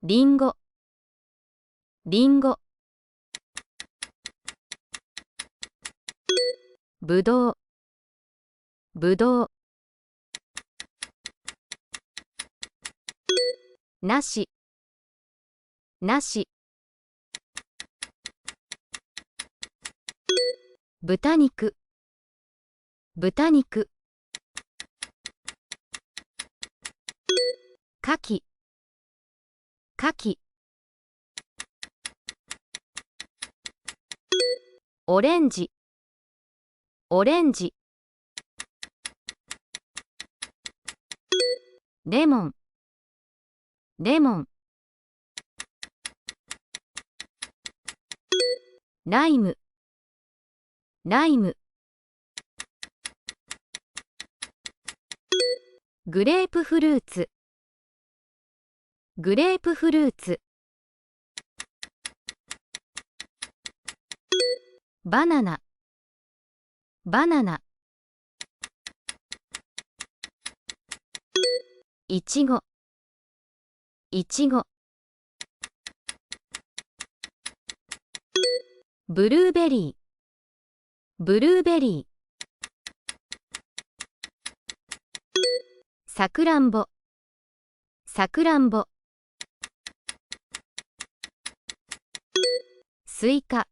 りんご、りんご。ぶどう、ぶどう。なし、なし。豚肉、豚肉。かき、かき。オレンジ、オレンジ。レモン、レモン。ライム、ライム。グレープフルーツ、グレープフルーツ。バナナ、バナナ。いちご、いちご。ブルーベリー、ブルーベリー。さくらんぼ、さくらんぼ。スイカ、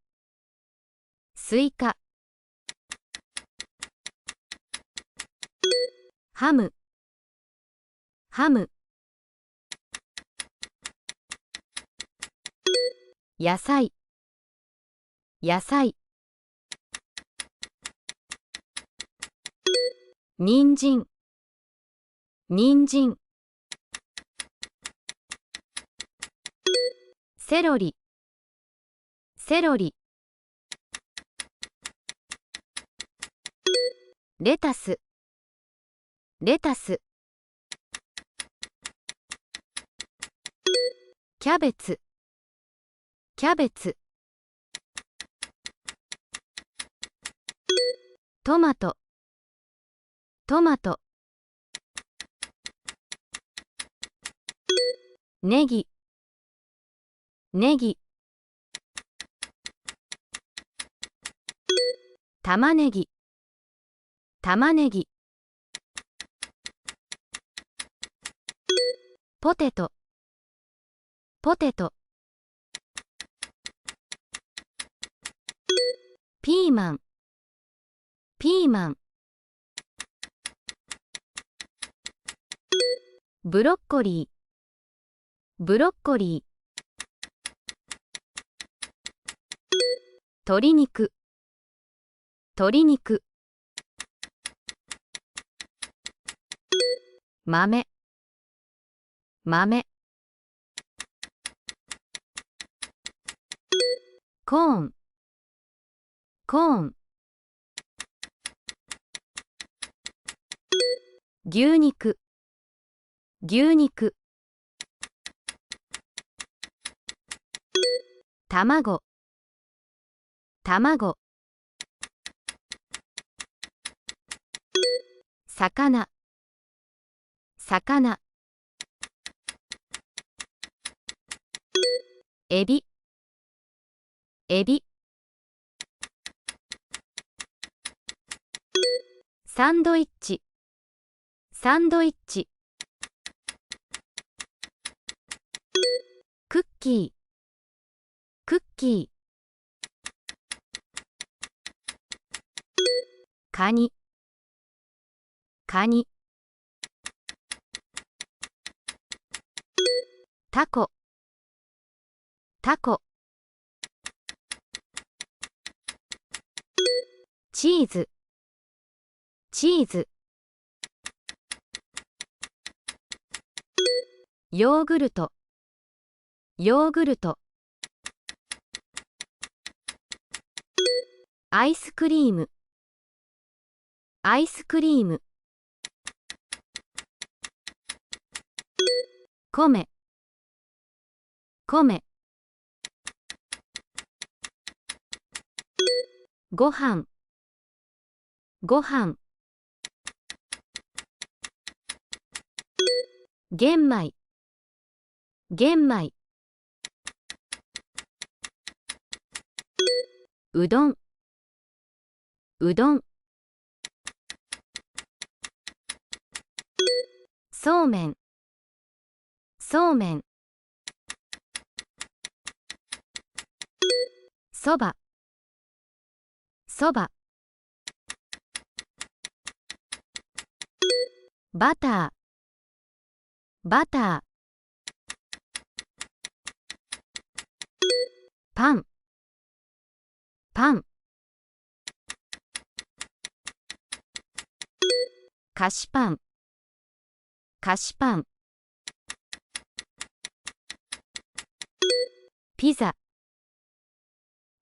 スイカ。ハム、ハム。野菜、野菜。人参、人参。セロリ、セロリ。レタス、レタス。キャベツ、キャベツ。トマト、トマト。ネギ、ネギ。玉ねぎ、玉ねぎ。ポテト、ポテト。ピーマン、ピーマン。ブロッコリー、ブロッコリー。鶏肉、鶏肉。豆、豆。コーン、コーン。牛肉、牛肉。卵、卵。魚、魚。エビ、エビ。サンドイッチ、サンドイッチ。クッキー、クッキー。カニ、カニ。タコ、タコ。チーズ、チーズ。ヨーグルト、ヨーグルト。アイスクリーム、アイスクリーム。米、米。ご飯、ご飯。玄米、玄米。うどん、うどん。そうめん、そうめん。そば、そば。バター、バター。パン、パン。菓子パン、菓子パン。ピザ、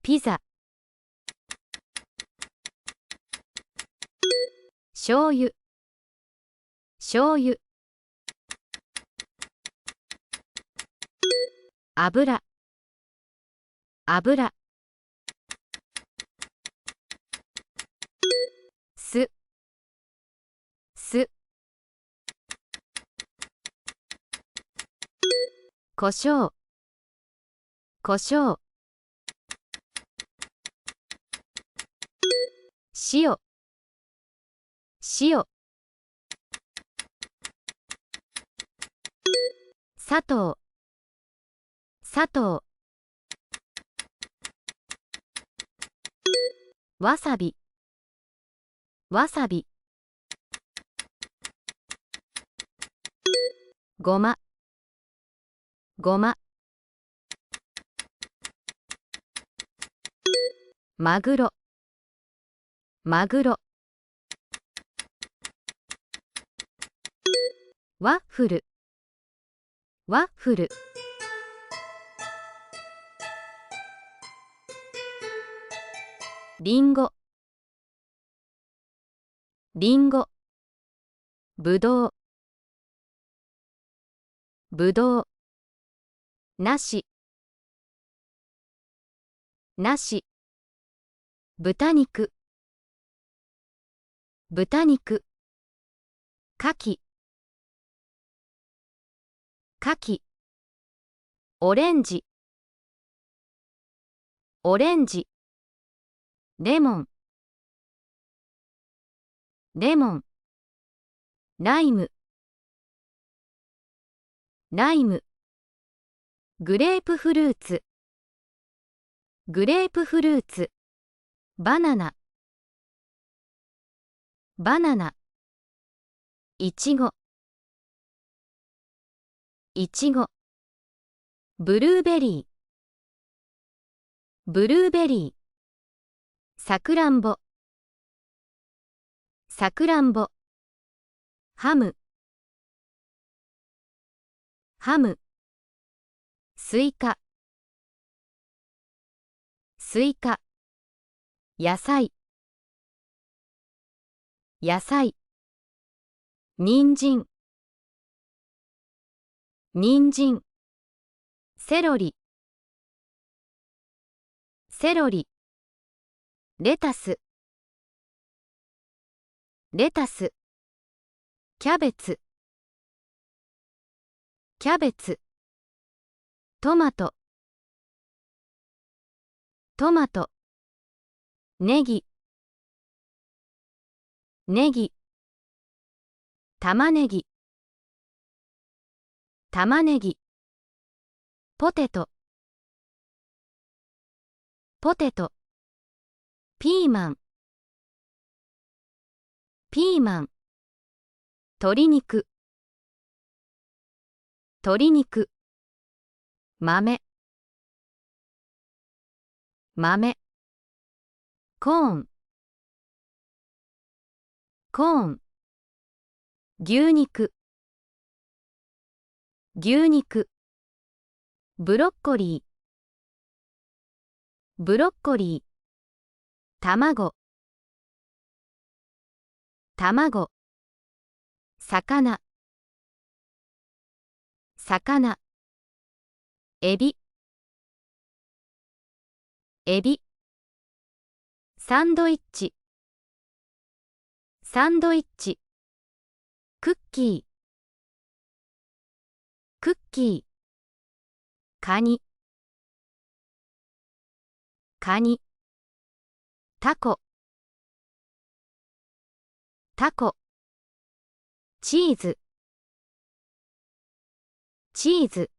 ピザ。醤油、醤油。油、油。酢、酢。胡椒、胡椒。塩、塩。砂糖、砂糖。わさび、わさび。ごま、ごま。マグロ、マグロ。ワッフル、ワッフル。リンゴ、リンゴ。ぶどう、ぶどう。梨、梨。豚肉、豚肉。かき、かき。オレンジ、オレンジ。レモン、レモン。ライム、ライム。グレープフルーツ、グレープフルーツ。バナナ、バナナ。いちご、いちご。ブルーベリー、ブルーベリー。さくらんぼ、さくらんぼ。ハム、ハム。スイカ、スイカ。野菜、野菜。人参、人参。セロリ、セロリ。レタス、レタス。キャベツ、キャベツ。トマト、トマト。ネギ、ネギ。玉ねぎ、玉ねぎ。ポテト、ポテト。ピーマン、ピーマン。鶏肉、鶏肉。豆、豆。コーン、コーン。牛肉、牛肉。ブロッコリー、ブロッコリー。卵、卵。魚、魚。エビ、エビ。サンドイッチ、サンドイッチ。クッキー、クッキー。カニ、カニ。タコ、タコ。チーズ、チーズ。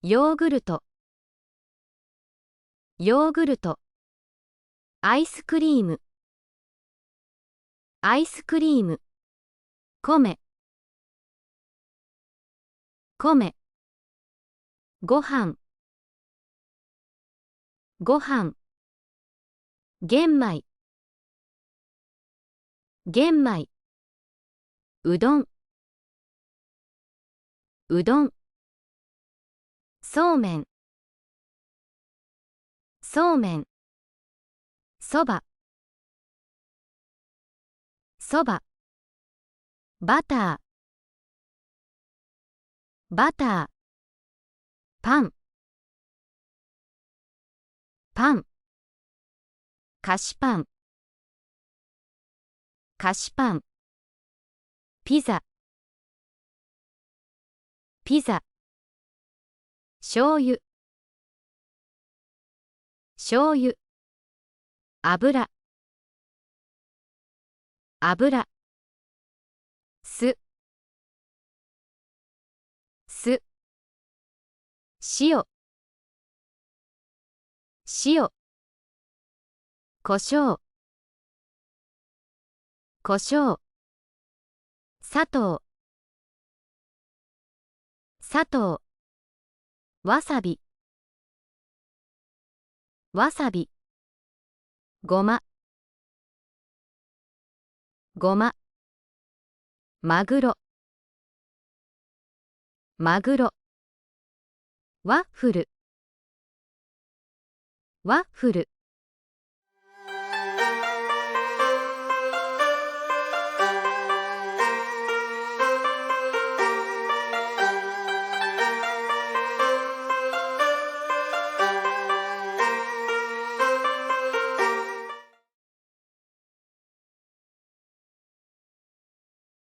ヨーグルト、ヨーグルト。アイスクリーム、アイスクリーム。米、米。ご飯、ご飯。玄米、玄米。うどん、うどん。そうめん、そうめん。そば、そば。バター、バター。パン、パン。菓子パン、菓子パン。ピザ、ピザ。醤油、醤油。油、油。酢、酢。塩、塩。胡椒、胡椒。砂糖、砂糖。わさび、わさび。ごま、ごま。マグロ、マグロ。ワッフル、ワッフル。